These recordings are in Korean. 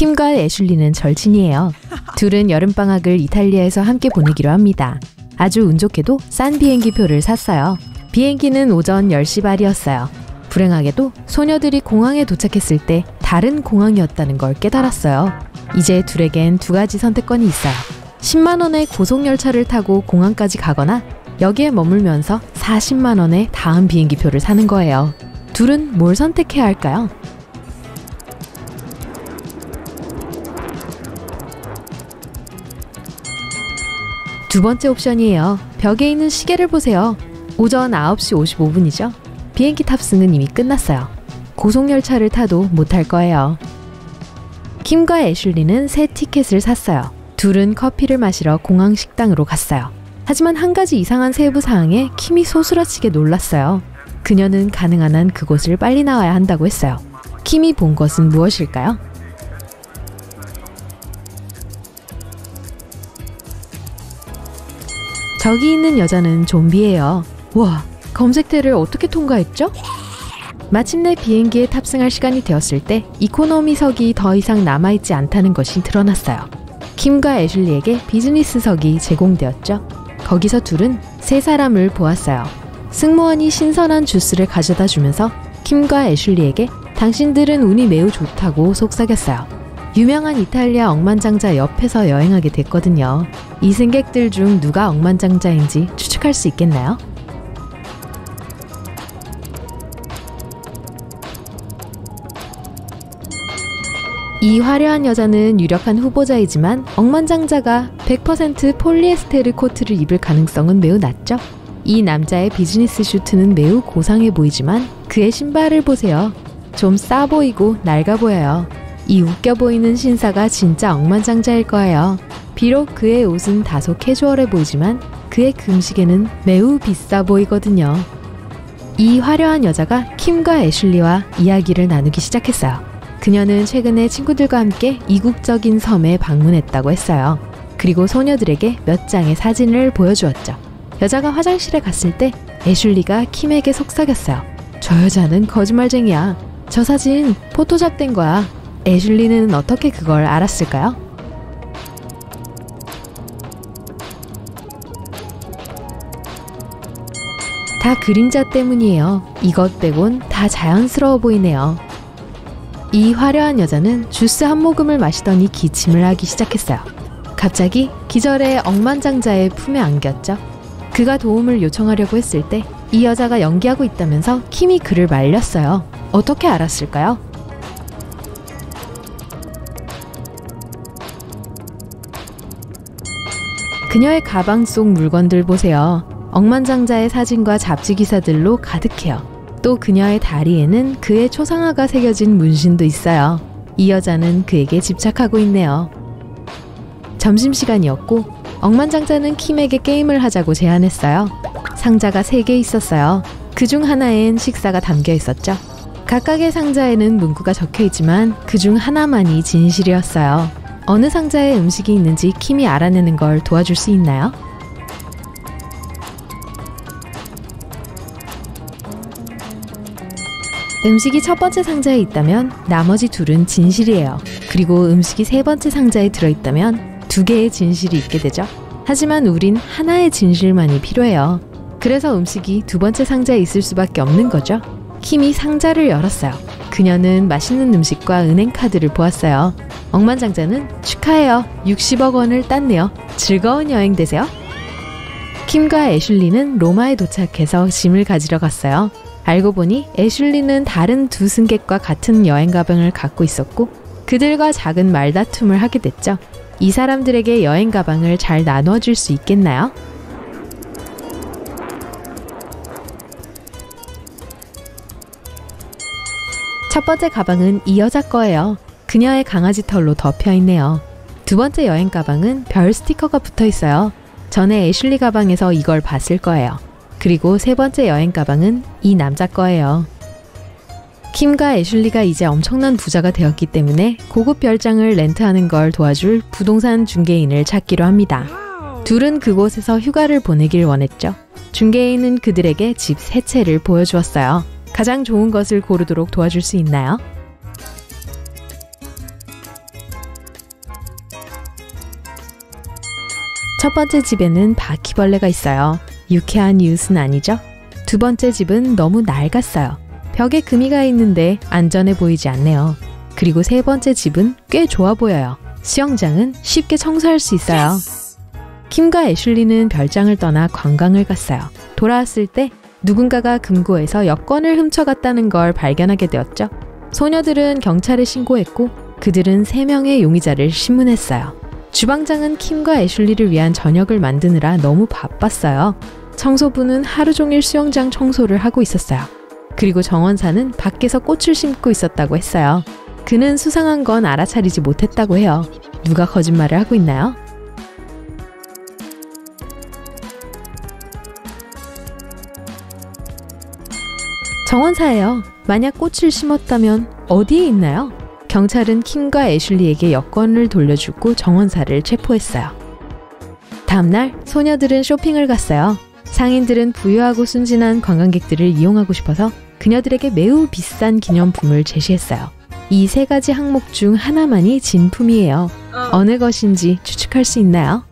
킴과 애슐리는 절친이에요. 둘은 여름방학을 이탈리아에서 함께 보내기로 합니다. 아주 운 좋게도 싼 비행기표를 샀어요. 비행기는 오전 10시 발이었어요. 불행하게도 소녀들이 공항에 도착했을 때 다른 공항이었다는 걸 깨달았어요. 이제 둘에겐 두 가지 선택권이 있어요. 10만 원의 고속열차를 타고 공항까지 가거나 여기에 머물면서 40만 원의 다음 비행기표를 사는 거예요. 둘은 뭘 선택해야 할까요? 두 번째 옵션이에요. 벽에 있는 시계를 보세요. 오전 9시 55분이죠. 비행기 탑승은 이미 끝났어요. 고속열차를 타도 못할 거예요. 킴과 애슐리는 새 티켓을 샀어요. 둘은 커피를 마시러 공항 식당으로 갔어요. 하지만 한 가지 이상한 세부 사항에 킴이 소스라치게 놀랐어요. 그녀는 가능한 한 그곳을 빨리 나와야 한다고 했어요. 킴이 본 것은 무엇일까요? 저기 있는 여자는 좀비예요. 와, 검색대를 어떻게 통과했죠? 마침내 비행기에 탑승할 시간이 되었을 때 이코노미석이 더 이상 남아있지 않다는 것이 드러났어요. 킴과 애슐리에게 비즈니스석이 제공되었죠. 거기서 둘은 세 사람을 보았어요. 승무원이 신선한 주스를 가져다 주면서 킴과 애슐리에게 당신들은 운이 매우 좋다고 속삭였어요. 유명한 이탈리아 억만장자 옆에서 여행하게 됐거든요. 이 승객들 중 누가 억만장자인지 추측할 수 있겠나요? 이 화려한 여자는 유력한 후보자이지만 억만장자가 100% 폴리에스테르 코트를 입을 가능성은 매우 낮죠. 이 남자의 비즈니스 슈트는 매우 고상해 보이지만 그의 신발을 보세요. 좀 싸 보이고 낡아 보여요. 이 웃겨 보이는 신사가 진짜 억만장자일 거예요. 비록 그의 옷은 다소 캐주얼해 보이지만 그의 금시계는 매우 비싸 보이거든요. 이 화려한 여자가 킴과 애슐리와 이야기를 나누기 시작했어요. 그녀는 최근에 친구들과 함께 이국적인 섬에 방문했다고 했어요. 그리고 소녀들에게 몇 장의 사진을 보여주었죠. 여자가 화장실에 갔을 때 애슐리가 킴에게 속삭였어요. 저 여자는 거짓말쟁이야. 저 사진 포토샵된 거야. 애슐리는 어떻게 그걸 알았을까요? 다 그림자 때문이에요. 이것 빼곤 다 자연스러워 보이네요. 이 화려한 여자는 주스 한 모금을 마시더니 기침을 하기 시작했어요. 갑자기 기절의 억만장자의 품에 안겼죠. 그가 도움을 요청하려고 했을 때 이 여자가 연기하고 있다면서 킴이 그를 말렸어요. 어떻게 알았을까요? 그녀의 가방 속 물건들 보세요. 억만장자의 사진과 잡지 기사들로 가득해요. 또 그녀의 다리에는 그의 초상화가 새겨진 문신도 있어요. 이 여자는 그에게 집착하고 있네요. 점심시간이었고 억만장자는 킴에게 게임을 하자고 제안했어요. 상자가 3개 있었어요. 그중 하나엔 식사가 담겨 있었죠. 각각의 상자에는 문구가 적혀있지만 그중 하나만이 진실이었어요. 어느 상자에 음식이 있는지 킴이 알아내는 걸 도와줄 수 있나요? 음식이 첫 번째 상자에 있다면 나머지 둘은 진실이에요. 그리고 음식이 세 번째 상자에 들어있다면 2개의 진실이 있게 되죠. 하지만 우린 하나의 진실만이 필요해요. 그래서 음식이 두 번째 상자에 있을 수밖에 없는 거죠. 킴이 상자를 열었어요. 그녀는 맛있는 음식과 은행카드를 보았어요. 억만장자는 축하해요. 60억 원을 땄네요. 즐거운 여행 되세요. 킴과 애슐리는 로마에 도착해서 짐을 가지러 갔어요. 알고 보니 애슐리는 다른 두 승객과 같은 여행 가방을 갖고 있었고 그들과 작은 말다툼을 하게 됐죠. 이 사람들에게 여행 가방을 잘 나눠줄 수 있겠나요? 첫 번째 가방은 이 여자 거예요. 그녀의 강아지 털로 덮여있네요. 두 번째 여행 가방은 별 스티커가 붙어있어요. 전에 애슐리 가방에서 이걸 봤을 거예요. 그리고 세 번째 여행 가방은 이 남자 거예요. 킴과 애슐리가 이제 엄청난 부자가 되었기 때문에 고급 별장을 렌트하는 걸 도와줄 부동산 중개인을 찾기로 합니다. 둘은 그곳에서 휴가를 보내길 원했죠. 중개인은 그들에게 집 3채를 보여주었어요. 가장 좋은 것을 고르도록 도와줄 수 있나요? 첫 번째 집에는 바퀴벌레가 있어요. 유쾌한 이웃은 아니죠? 두 번째 집은 너무 낡았어요. 벽에 금이가 있는데 안전해 보이지 않네요. 그리고 세 번째 집은 꽤 좋아 보여요. 수영장은 쉽게 청소할 수 있어요. 킴과 애슐리는 별장을 떠나 관광을 갔어요. 돌아왔을 때 누군가가 금고에서 여권을 훔쳐갔다는 걸 발견하게 되었죠. 소녀들은 경찰에 신고했고 그들은 3명의 용의자를 신문했어요. 주방장은 킴과 애슐리를 위한 저녁을 만드느라 너무 바빴어요. 청소부는 하루 종일 수영장 청소를 하고 있었어요. 그리고 정원사는 밖에서 꽃을 심고 있었다고 했어요. 그는 수상한 건 알아차리지 못했다고 해요. 누가 거짓말을 하고 있나요? 정원사예요. 만약 꽃을 심었다면 어디에 있나요? 경찰은 킴과 애슐리에게 여권을 돌려주고 정원사를 체포했어요. 다음날 소녀들은 쇼핑을 갔어요. 상인들은 부유하고 순진한 관광객들을 이용하고 싶어서 그녀들에게 매우 비싼 기념품을 제시했어요. 이 3가지 항목 중 하나만이 진품이에요. 어느 것인지 추측할 수 있나요?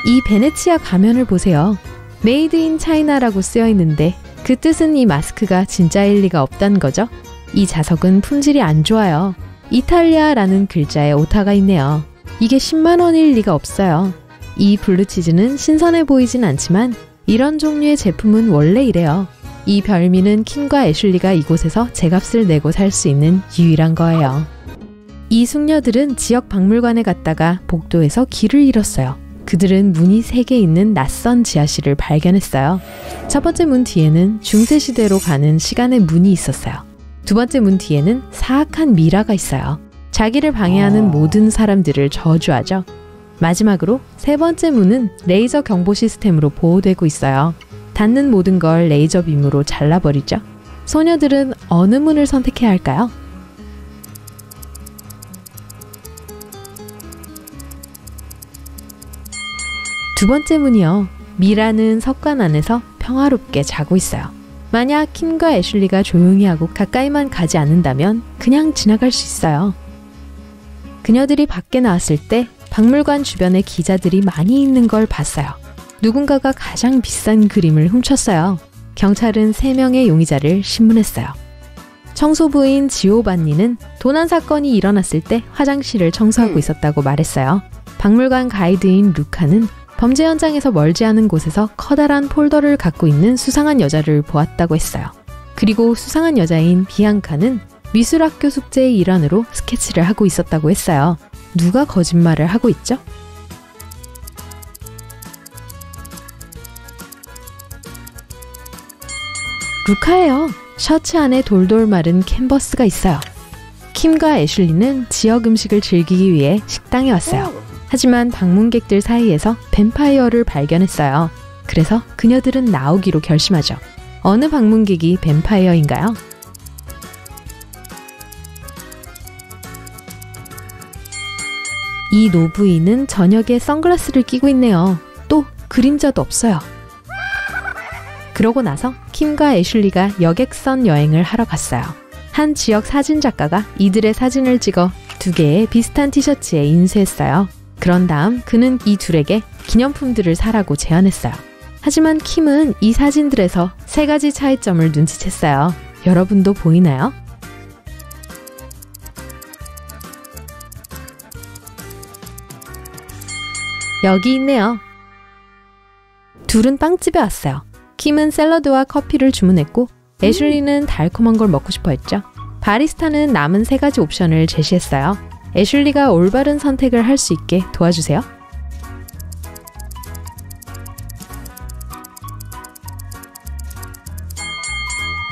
이 베네치아 가면을 보세요. 메이드 인 차이나라고 쓰여 있는데 그 뜻은 이 마스크가 진짜일 리가 없다는 거죠. 이 자석은 품질이 안 좋아요. 이탈리아라는 글자에 오타가 있네요. 이게 10만 원일 리가 없어요. 이 블루치즈는 신선해 보이진 않지만 이런 종류의 제품은 원래 이래요. 이 별미는 킴과 애슐리가 이곳에서 제값을 내고 살 수 있는 유일한 거예요. 이 숙녀들은 지역 박물관에 갔다가 복도에서 길을 잃었어요. 그들은 문이 3개 있는 낯선 지하실을 발견했어요. 첫 번째 문 뒤에는 중세시대로 가는 시간의 문이 있었어요. 두 번째 문 뒤에는 사악한 미라가 있어요. 자기를 방해하는 모든 사람들을 저주하죠. 마지막으로 3번째 문은 레이저 경보 시스템으로 보호되고 있어요. 닿는 모든 걸 레이저 빔으로 잘라버리죠. 소녀들은 어느 문을 선택해야 할까요? 두 번째 문이요. 미라는 석관 안에서 평화롭게 자고 있어요. 만약 킴과 애슐리가 조용히 하고 가까이만 가지 않는다면 그냥 지나갈 수 있어요. 그녀들이 밖에 나왔을 때 박물관 주변에 기자들이 많이 있는 걸 봤어요. 누군가가 가장 비싼 그림을 훔쳤어요. 경찰은 3명의 용의자를 신문했어요. 청소부인 지오반니는 도난 사건이 일어났을 때 화장실을 청소하고 있었다고 말했어요. 박물관 가이드인 루카는 범죄 현장에서 멀지 않은 곳에서 커다란 폴더를 갖고 있는 수상한 여자를 보았다고 했어요. 그리고 수상한 여자인 비앙카는 미술학교 숙제의 일환으로 스케치를 하고 있었다고 했어요. 누가 거짓말을 하고 있죠? 루카예요. 셔츠 안에 돌돌 마른 캔버스가 있어요. 킴과 애슐리는 지역 음식을 즐기기 위해 식당에 왔어요. 하지만 방문객들 사이에서 뱀파이어를 발견했어요. 그래서 그녀들은 나오기로 결심하죠. 어느 방문객이 뱀파이어인가요? 이 노부인은 저녁에 선글라스를 끼고 있네요. 또 그림자도 없어요. 그러고 나서 킴과 애슐리가 여객선 여행을 하러 갔어요. 한 지역 사진작가가 이들의 사진을 찍어 2개의 비슷한 티셔츠에 인쇄했어요. 그런 다음 그는 이 둘에게 기념품들을 사라고 제안했어요. 하지만 킴은 이 사진들에서 3가지 차이점을 눈치챘어요. 여러분도 보이나요? 여기 있네요. 둘은 빵집에 왔어요. 킴은 샐러드와 커피를 주문했고 애슐리는 달콤한 걸 먹고 싶어 했죠. 바리스타는 남은 3가지 옵션을 제시했어요. 애슐리가 올바른 선택을 할 수 있게 도와주세요.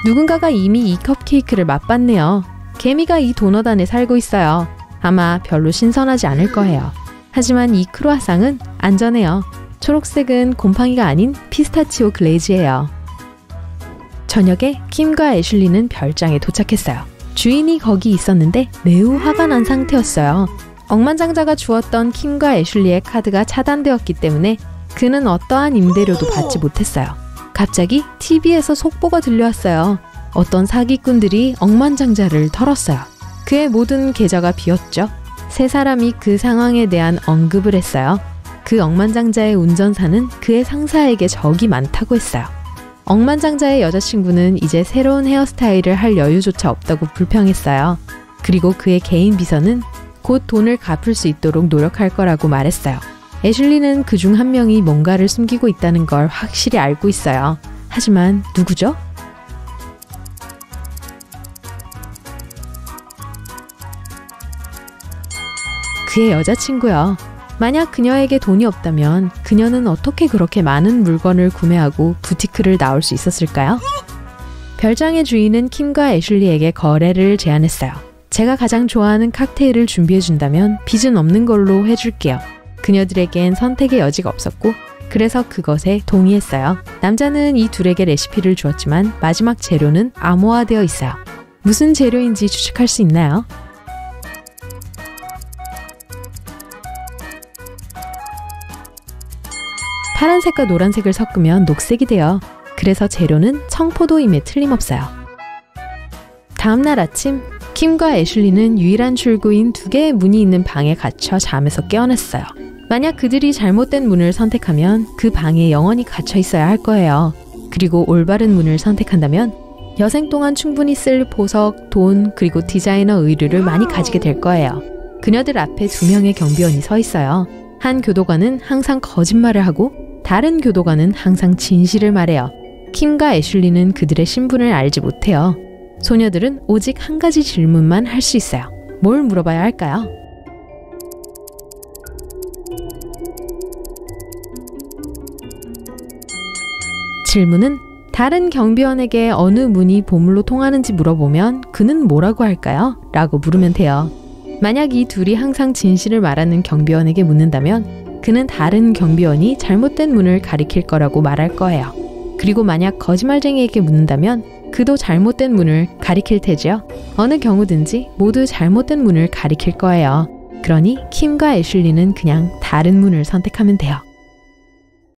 누군가가 이미 이 컵케이크를 맛봤네요. 개미가 이 도넛 안에 살고 있어요. 아마 별로 신선하지 않을 거예요. 하지만 이 크루아상은 안전해요. 초록색은 곰팡이가 아닌 피스타치오 글레이즈예요. 저녁에 킴과 애슐리는 별장에 도착했어요. 주인이 거기 있었는데 매우 화가 난 상태였어요. 억만장자가 주었던 킴과 애슐리의 카드가 차단되었기 때문에 그는 어떠한 임대료도 받지 못했어요. 갑자기 TV에서 속보가 들려왔어요. 어떤 사기꾼들이 억만장자를 털었어요. 그의 모든 계좌가 비었죠. 세 사람이 그 상황에 대한 언급을 했어요. 그 억만장자의 운전사는 그의 상사에게 적이 많다고 했어요. 억만장자의 여자친구는 이제 새로운 헤어스타일을 할 여유조차 없다고 불평했어요. 그리고 그의 개인 비서는 곧 돈을 갚을 수 있도록 노력할 거라고 말했어요. 애슐리는 그중 한 명이 뭔가를 숨기고 있다는 걸 확실히 알고 있어요. 하지만 누구죠? 그의 여자친구요. 만약 그녀에게 돈이 없다면 그녀는 어떻게 그렇게 많은 물건을 구매하고 부티크를 나올 수 있었을까요? 별장의 주인은 킴과 애슐리에게 거래를 제안했어요. 제가 가장 좋아하는 칵테일을 준비해준다면 빚은 없는 걸로 해줄게요. 그녀들에겐 선택의 여지가 없었고 그래서 그것에 동의했어요. 남자는 이 둘에게 레시피를 주었지만 마지막 재료는 암호화되어 있어요. 무슨 재료인지 추측할 수 있나요? 파란색과 노란색을 섞으면 녹색이 돼요. 그래서 재료는 청포도임에 틀림없어요. 다음날 아침, 킴과 애슐리는 유일한 출구인 2개의 문이 있는 방에 갇혀 잠에서 깨어났어요. 만약 그들이 잘못된 문을 선택하면 그 방에 영원히 갇혀 있어야 할 거예요. 그리고 올바른 문을 선택한다면 여생 동안 충분히 쓸 보석, 돈, 그리고 디자이너 의류를 많이 가지게 될 거예요. 그녀들 앞에 2명의 경비원이 서 있어요. 한 교도관은 항상 거짓말을 하고 다른 교도관은 항상 진실을 말해요. 킴과 애슐리는 그들의 신분을 알지 못해요. 소녀들은 오직 한 가지 질문만 할 수 있어요. 뭘 물어봐야 할까요? 질문은 다른 경비원에게 어느 문이 보물로 통하는지 물어보면 그는 뭐라고 할까요? 라고 물으면 돼요. 만약 이 둘이 항상 진실을 말하는 경비원에게 묻는다면 그는 다른 경비원이 잘못된 문을 가리킬 거라고 말할 거예요. 그리고 만약 거짓말쟁이에게 묻는다면 그도 잘못된 문을 가리킬 테지요. 어느 경우든지 모두 잘못된 문을 가리킬 거예요. 그러니 킴과 애슐리는 그냥 다른 문을 선택하면 돼요.